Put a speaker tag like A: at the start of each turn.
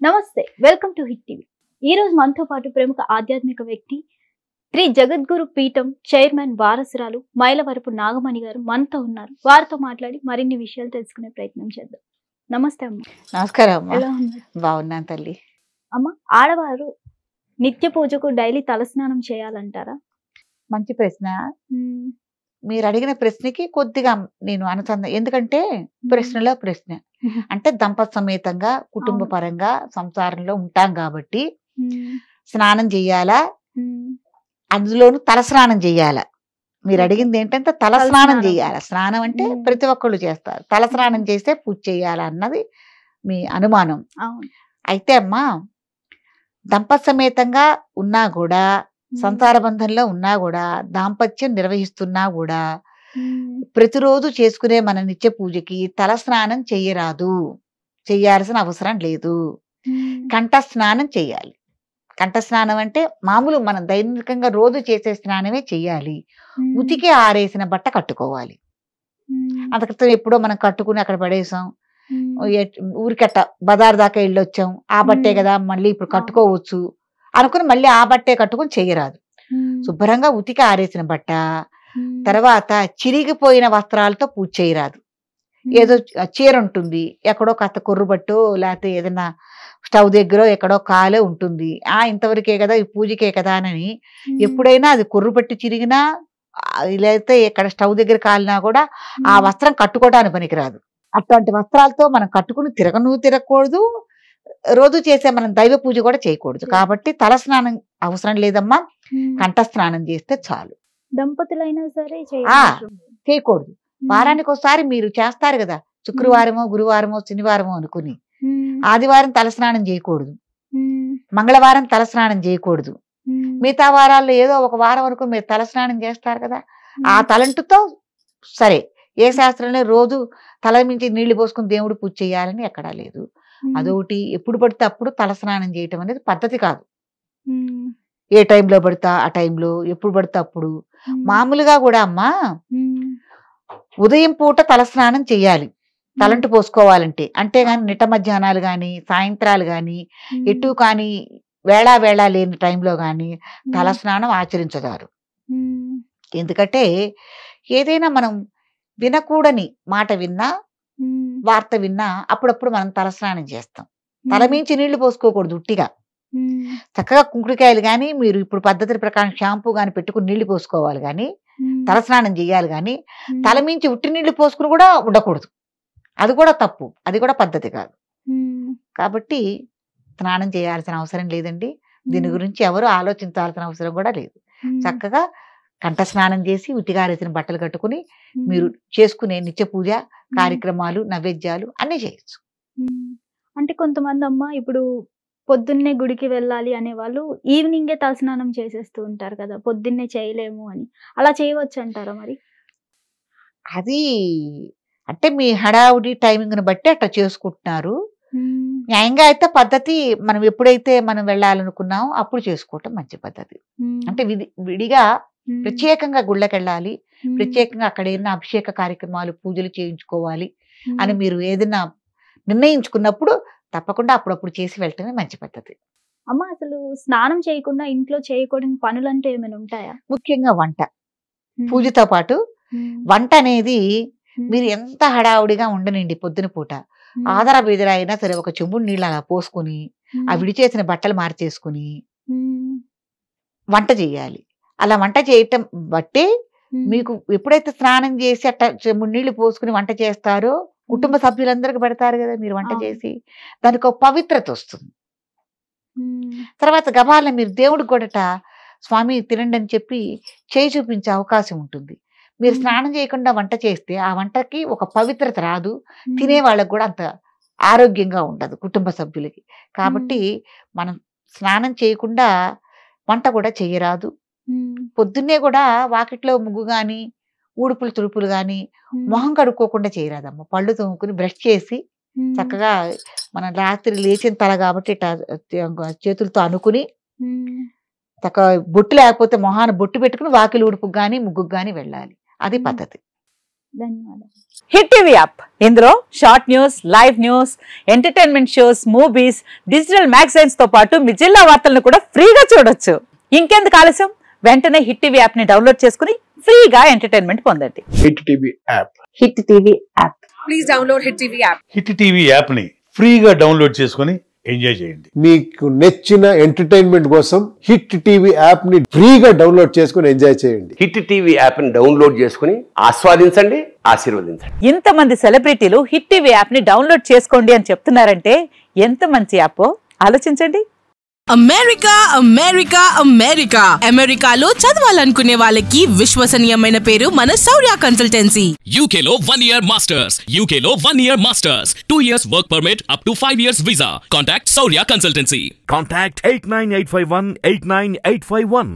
A: నమస్తే, welcome to hit TV. ఈ రోజు మనతో పాటు ప్రముఖ ఆధ్యాత్మిక వ్యక్తి శ్రీ జగద్గురు పీఠం చైర్మన్ వారసురాలు మైలవరపు నాగమణి గారు మనతో ఉన్నారు. వారితో మాట్లాడి మరిన్ని విషయాలు తెలుసుకునే ప్రయత్నం చేద్దాం. నమస్తే అమ్మ.
B: నమస్కారం అమ్మా.
A: ఎలా ఉన్నారు?
B: బాగున్నాను తల్లి.
A: అమ్మ, ఆడవారు నిత్య పూజకు డైలీ తలస్నానం చేయాలంటారా?
B: మంచి ప్రశ్న. మీరు అడిగిన ప్రశ్నకి కొద్దిగా నేను ఎందుకంటే ప్రశ్నలో ప్రశ్న అంటే దంపతి సమేతంగా కుటుంబ పరంగా సంసారంలో ఉంటాం కాబట్టి స్నానం చెయ్యాలా, అందులోను తలస్నానం చెయ్యాలా. మీరు అడిగింది ఏంటంటే తలస్నానం చెయ్యాలా. స్నానం అంటే ప్రతి ఒక్కళ్ళు చేస్తారు, తలస్నానం చేస్తే పూజ చెయ్యాలా అన్నది మీ అనుమానం. అయితే అమ్మా, దంపతి సమేతంగా ఉన్నా కూడా, సంసార బంధంలో ఉన్నా కూడా, దాంపత్యం నిర్వహిస్తున్నా కూడా ప్రతిరోజు చేసుకునే మన నిత్య పూజకి తలస్నానం చెయ్యరాదు, చెయ్యాల్సిన అవసరం లేదు. కంఠ స్నానం చెయ్యాలి. కంఠ స్నానం అంటే మామూలు మనం దైనికంగా రోజు చేసే స్నానమే చెయ్యాలి. ఉతికి ఆరేసిన బట్ట కట్టుకోవాలి. అంతక్రితం ఎప్పుడో మనం కట్టుకుని అక్కడ పడేసాం, ఊరికట్ట బజార్ దాకా వెళ్ళొచ్చాం, ఆ బట్టే కదా మళ్ళీ ఇప్పుడు కట్టుకోవచ్చు అనుకుని మళ్ళీ ఆ బట్టే కట్టుకుని చెయ్యరాదు. శుభ్రంగా ఉతికి ఆరేసిన బట్ట, తర్వాత చిరిగిపోయిన వస్త్రాలతో పూజ చేయరాదు. ఏదో చీర ఉంటుంది, ఎక్కడో కాస్త కొర్రుబట్టు లేకపోతే ఏదైనా స్టవ్ దగ్గర ఎక్కడో కాలే ఉంటుంది, ఇంతవరకే కదా ఈ పూజకే కదా అని ఎప్పుడైనా అది కొర్రుబట్టి చిరిగినా లేకపోతే ఎక్కడ స్టవ్ దగ్గర కాలినా కూడా ఆ వస్త్రం కట్టుకోవడానికి పనికిరాదు. అట్లాంటి వస్త్రాలతో మనం కట్టుకుని తిరగకూడదు, రోజు చేసే మనం దైవ పూజ కూడా చేయకూడదు. కాబట్టి తల స్నానం అవసరం లేదమ్మా, కంఠ స్నానం చేస్తే చాలు.
A: దంపతులైనా సరే
B: చేయకూడదు. వారానికి ఒకసారి మీరు చేస్తారు కదా, శుక్రవారమో గురువారమో శనివారమో అనుకుని, ఆదివారం తలస్నానం చేయకూడదు, మంగళవారం తలస్నానం చేయకూడదు. మిగతా వారాల్లో ఏదో ఒక వారం వరకు మీరు తలస్నానం చేస్తారు కదా, ఆ తలంటుతో సరే. ఏ శాస్త్రంలో రోజు తల మించి నీళ్లు పోసుకుని దేవుడు పూజ చేయాలని ఎక్కడా లేదు. అదొకటి. ఎప్పుడు పడితే అప్పుడు తలస్నానం చేయటం అనేది పద్ధతి కాదు. ఏ టైంలో పడితే ఆ టైంలో, ఎప్పుడు పడితే అప్పుడు. మామూలుగా కూడా అమ్మా, ఉదయం పూట తలస్నానం చెయ్యాలి తలంటు పోసుకోవాలంటే. అంతేగాని నిట్ట మధ్యాహ్నాలు కానీ సాయంత్రాలు కానీ ఎటు కానీ వేళ లేని టైంలో కానీ తలస్నానం ఆచరించదారు. ఎందుకంటే ఏదైనా మనం వినకూడని మాట విన్నా, వార్త విన్నా అప్పుడప్పుడు మనం తలస్నానం చేస్తాం. తలమించి నీళ్లు పోసుకోకూడదు ఉట్టిగా. చక్కగా కుంకుడుకాయలు కానీ మీరు ఇప్పుడు పద్ధతి ప్రకారం షాంపూ కానీ పెట్టుకుని నీళ్లు పోసుకోవాలి కానీ, తలస్నానం చేయాలి కానీ తలమించి ఉట్టి నీళ్లు పోసుకుని కూడా ఉండకూడదు. అది కూడా తప్పు, అది కూడా పద్ధతి కాదు. కాబట్టి స్నానం చేయాల్సిన అవసరం లేదండి. దీని గురించి ఎవరు ఆలోచించాల్సిన అవసరం కూడా లేదు. చక్కగా కంఠ స్నానం చేసి ఉతిగారేసిన బట్టలు కట్టుకుని మీరు చేసుకునే నిత్య పూజ కార్యక్రమాలు, నైవేద్యాలు అన్నీ చేయొచ్చు.
A: అంటే కొంతమంది అమ్మ ఇప్పుడు పొద్దున్నే గుడికి వెళ్ళాలి అనే వాళ్ళు ఈవినింగే తలస్నానం చేసేస్తూ ఉంటారు కదా, పొద్దున్నే చేయలేము అని. అలా చేయవచ్చు అంటారా మరి?
B: అది అంటే మీ హడావుడి టైమింగ్ని బట్టి అట్లా చేసుకుంటున్నారు. న్యాయంగా అయితే పద్ధతి మనం ఎప్పుడైతే మనం వెళ్ళాలనుకున్నామో అప్పుడు చేసుకోవటం మంచి పద్ధతి. అంటే విడిగా ప్రత్యేకంగా గుళ్ళకి వెళ్ళాలి, ప్రత్యేకంగా అక్కడ ఏదైనా అభిషేక కార్యక్రమాలు పూజలు చేయించుకోవాలి అని మీరు ఏదైనా నిర్ణయించుకున్నప్పుడు తప్పకుండా అప్పుడప్పుడు చేసి వెళ్ళటమే మంచి పద్ధతి.
A: అమ్మ, అసలు స్నానం చేయకుండా ఇంట్లో చేయకూడని పనులంటే ఏమైనా ఉంటాయా?
B: ముఖ్యంగా వంట. పూజతో పాటు వంట అనేది మీరు ఎంత హడావుడిగా ఉండనండి, పొద్దున పూట ఆదర బీదర అయినా సరే ఒక చెంబుడు నీళ్ళు అలా పోసుకుని ఆ విడిచేసిన బట్టలు మార్చేసుకుని వంట చేయాలి. అలా వంట చేయటం బట్టి మీకు ఎప్పుడైతే స్నానం చేసి అట్లా చెంబుడు నీళ్లు పోసుకుని వంట చేస్తారో కుటుంబ సభ్యులందరికీ పెడతారు కదా మీరు వంట చేసి, దానికి ఒక పవిత్రత వస్తుంది. తర్వాత గబాల మీరు దేవుడికి కూడా స్వామి తినండి అని చెప్పి చేయి చూపించే అవకాశం ఉంటుంది. మీరు స్నానం చేయకుండా వంట చేస్తే ఆ వంటకి ఒక పవిత్రత రాదు, తినే వాళ్ళకి కూడా అంత ఆరోగ్యంగా ఉండదు కుటుంబ సభ్యులకి. కాబట్టి మనం స్నానం చేయకుండా వంట కూడా చేయరాదు. పొద్దున్నే కూడా వాకిట్లో ముగ్గు కానీ ఊడుపులు తుడుపులు కానీ మొహం కడుక్కోకుండా చేయరాదమ్మ. పళ్ళు తోముకుని బ్రష్ చేసి చక్కగా మనం రాత్రి లేచిన తల కాబట్టి ఇట్లా చేతులతో అనుకుని చక్కగా బొట్టు లేకపోతే మొహాన బొట్టు పెట్టుకుని వాకిలి ఊడుపుకు కానీ ముగ్గుకు కానీ వెళ్ళాలి. అది పద్ధతి.
A: ధన్యవాదాలు.
C: హిట్ టీవీ యాప్, ఇందులో short news, live news, entertainment shows, movies, digital magazines తో పాటు మీ జిల్లా వార్తలను కూడా ఫ్రీగా చూడొచ్చు. ఇంకెందుకు ఆలస్యం, వెంటనే హిట్ టీవీ యాప్ ని డౌన్లోడ్ చేసుకుని ఫ్రీగా ఎంటర్టైన్మెంట్ పొందండి.
D: Hit TV app.
C: Hit TV app.
E: Please download Hit TV app.
F: Hit TV app ని ఫ్రీగా డౌన్లోడ్ చేసుకుని ఎంజాయ్ చేయండి.
D: మీకు నచ్చిన ఎంటర్టైన్మెంట్ కోసం హిట్ టీవీ యాప్ ని ఫ్రీగా డౌన్లోడ్ చేసుకుని ఎంజాయ్ చేయండి.
G: హిట్ టీవీ యాప్ ని డౌన్లోడ్ చేసుకుని ఆస్వాదించండి, ఆశీర్వదించండి.
C: ఇంతమంది సెలబ్రిటీలు హిట్ టీవీ యాప్ ని డౌన్లోడ్ చేసుకోండి అని చెప్తున్నారంటే ఎంత మంచి యాప్ ఆలోచించండి.
H: అమెరికా అమెరికా అమెరికా అమెరికాలో చదవాలనుకునే వాళ్ళకి విశ్వసనీయమైన పేరు మన శౌర్య కన్సల్టెన్సీ.
I: UK లో 1 year masters, UK లో 1 year masters, 2 years work permit up to 5 years visa. Contact Saurya Consultancy.
J: Contact 89851 89851.